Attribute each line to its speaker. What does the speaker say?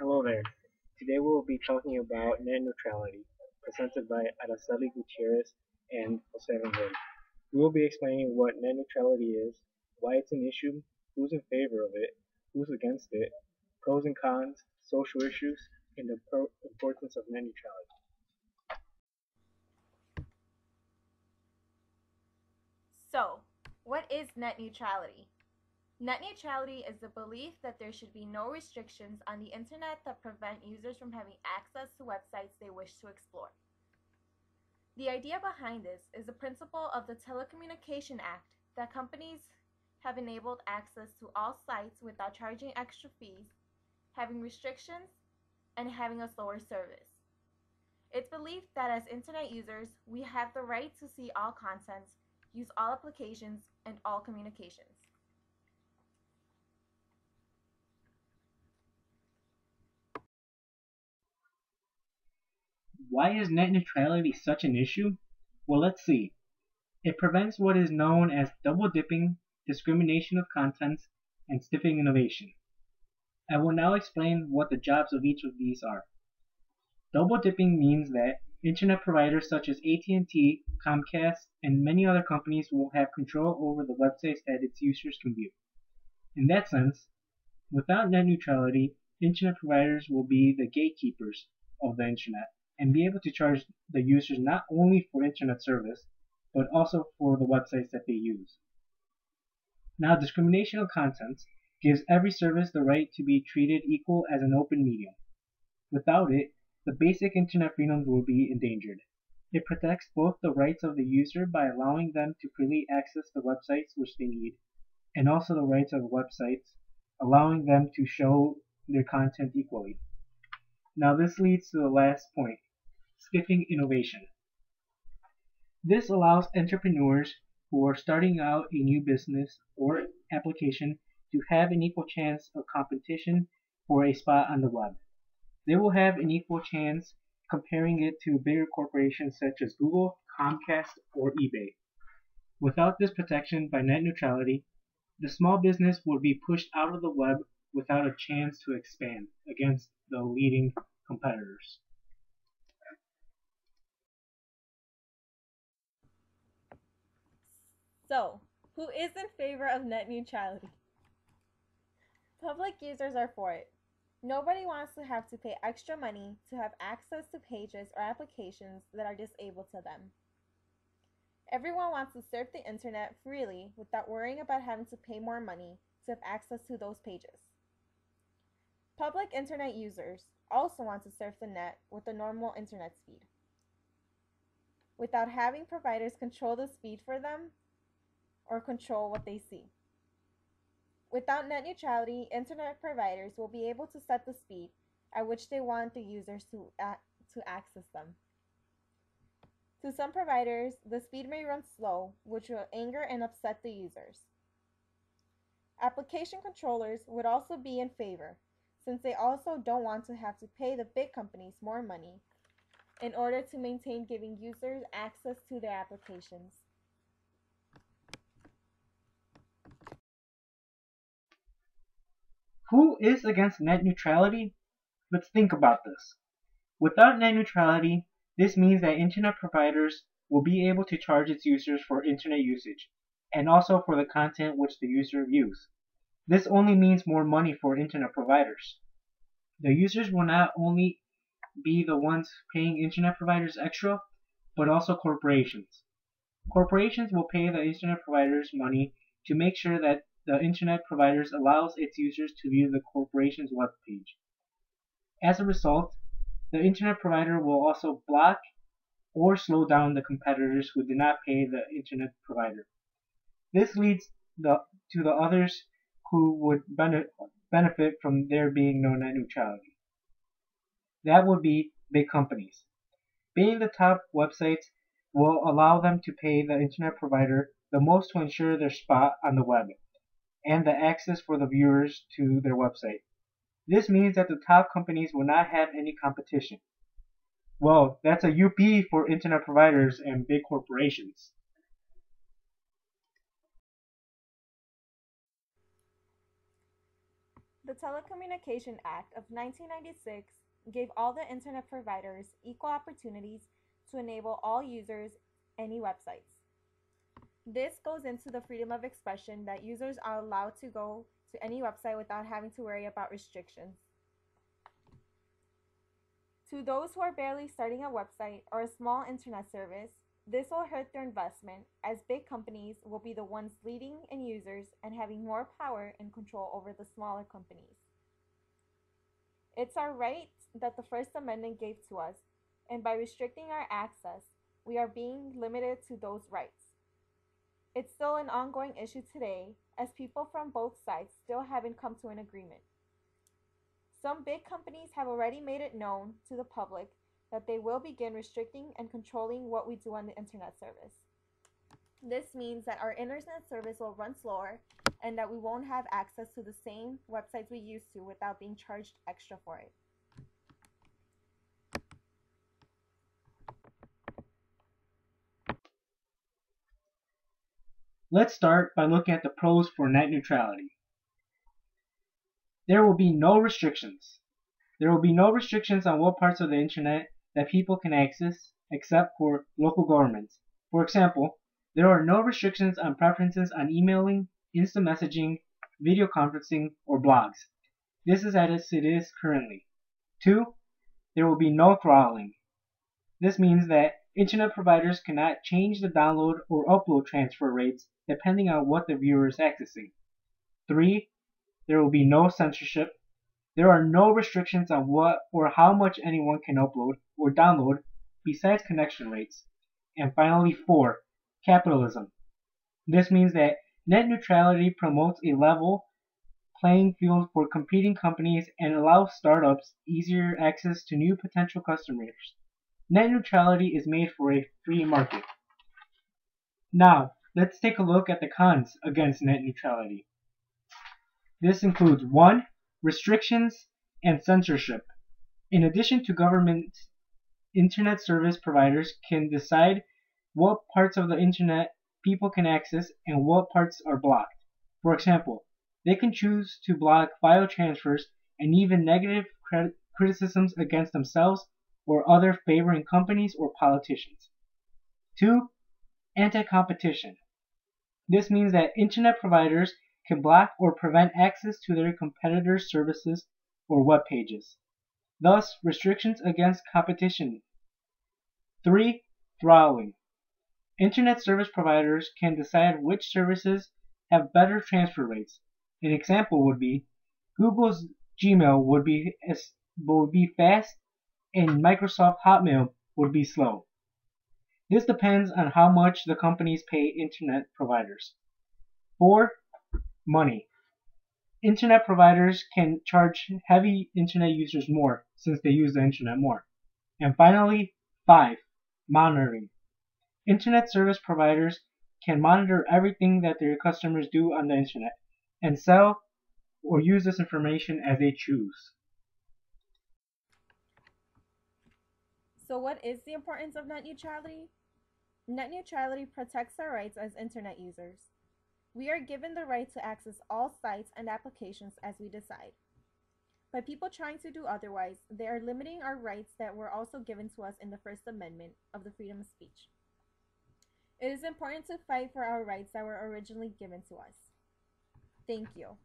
Speaker 1: Hello there. Today we'll be talking about net neutrality, presented by Araceli Gutierrez and Jose Rangel. We will be explaining what net neutrality is, why it's an issue, who's in favor of it, who's against it, pros and cons, social issues, and the importance of net neutrality.
Speaker 2: So, what is net neutrality? Net neutrality is the belief that there should be no restrictions on the internet that prevent users from having access to websites they wish to explore. The idea behind this is the principle of the Telecommunication Act that companies have enabled access to all sites without charging extra fees, having restrictions, and having a slower service. It's believed that as internet users, we have the right to see all content, use all applications, and all communications.
Speaker 1: Why is net neutrality such an issue? Well, let's see. It prevents what is known as double dipping, discrimination of contents, and stifling innovation. I will now explain what the jobs of each of these are. Double dipping means that internet providers such as AT&T, Comcast, and many other companies will have control over the websites that its users can view. In that sense, without net neutrality, internet providers will be the gatekeepers of the internet and be able to charge the users not only for internet service, but also for the websites that they use. Now, discrimination of content gives every service the right to be treated equal as an open medium. Without it, the basic internet freedoms will be endangered. It protects both the rights of the user by allowing them to freely access the websites which they need, and also the rights of websites, allowing them to show their content equally. Now this leads to the last point, stifling innovation. This allows entrepreneurs who are starting out a new business or application to have an equal chance of competition for a spot on the web. They will have an equal chance comparing it to bigger corporations such as Google, Comcast, or eBay. Without this protection by net neutrality, the small business would be pushed out of the web without a chance to expand against the leading competitors.
Speaker 2: So, who is in favor of net neutrality? Public users are for it. Nobody wants to have to pay extra money to have access to pages or applications that are disabled to them. Everyone wants to surf the internet freely without worrying about having to pay more money to have access to those pages. Public internet users also want to surf the net with a normal internet speed, without having providers control the speed for them or control what they see. Without net neutrality, internet providers will be able to set the speed at which they want the users to access them. To some providers, the speed may run slow, which will anger and upset the users. Application controllers would also be in favor, since they also don't want to have to pay the big companies more money in order to maintain giving users access to their applications.
Speaker 1: Who is against net neutrality? Let's think about this. Without net neutrality, this means that internet providers will be able to charge its users for internet usage, and also for the content which the user views. This only means more money for internet providers. The users will not only be the ones paying internet providers extra, but also corporations. Corporations will pay the internet providers money to make sure that the internet providers allows its users to view the corporation's web page. As a result, the internet provider will also block or slow down the competitors who do not pay the internet provider. This leads to the others who would benefit from there being no net neutrality. That would be big companies. Being the top websites will allow them to pay the internet provider the most to ensure their spot on the web and the access for the viewers to their website. This means that the top companies will not have any competition. Well, that's a UP for internet providers and big corporations.
Speaker 2: The The Telecommunication Act of 1996 gave all the internet providers equal opportunities to enable all users any websites. This goes into the freedom of expression that users are allowed to go to any website without having to worry about restrictions. To those who are barely starting a website or a small internet service, this will hurt their investment as big companies will be the ones leading in users and having more power and control over the smaller companies. It's our right that the First Amendment gave to us, and by restricting our access, we are being limited to those rights. It's still an ongoing issue today, as people from both sides still haven't come to an agreement. Some big companies have already made it known to the public that they will begin restricting and controlling what we do on the internet service. This means that our internet service will run slower and that we won't have access to the same websites we used to without being charged extra for it.
Speaker 1: Let's start by looking at the pros for net neutrality. There will be no restrictions. There will be no restrictions on what parts of the internet that people can access except for local governments. For example, there are no restrictions on preferences on emailing, instant messaging, video conferencing, or blogs. This is as it is currently. 2. There will be no throttling. This means that internet providers cannot change the download or upload transfer rates depending on what the viewer is accessing. 3. There will be no censorship. There are no restrictions on what or how much anyone can upload or download besides connection rates. And finally, 4. Capitalism. This means that net neutrality promotes a level playing field for competing companies and allows startups easier access to new potential customers. Net neutrality is made for a free market. Now, let's take a look at the cons against net neutrality. This includes 1. Restrictions and censorship. In addition to government, internet service providers can decide what parts of the internet people can access and what parts are blocked. For example, they can choose to block file transfers and even negative criticisms against themselves or other favoring companies or politicians. 2. Anti-competition. This means that internet providers can block or prevent access to their competitors' services or web pages. Thus, restrictions against competition. 3. Throttling. Internet service providers can decide which services have better transfer rates. An example would be Google's Gmail would be fast and Microsoft Hotmail would be slow. This depends on how much the companies pay internet providers. 4. Money. Internet providers can charge heavy internet users more since they use the internet more. And finally, 5. Monitoring. Internet service providers can monitor everything that their customers do on the internet and sell or use this information as they choose.
Speaker 2: So what is the importance of net neutrality? Net neutrality protects our rights as internet users. We are given the right to access all sites and applications as we decide. By people trying to do otherwise, they are limiting our rights that were also given to us in the First Amendment of the freedom of speech. It is important to fight for our rights that were originally given to us. Thank you.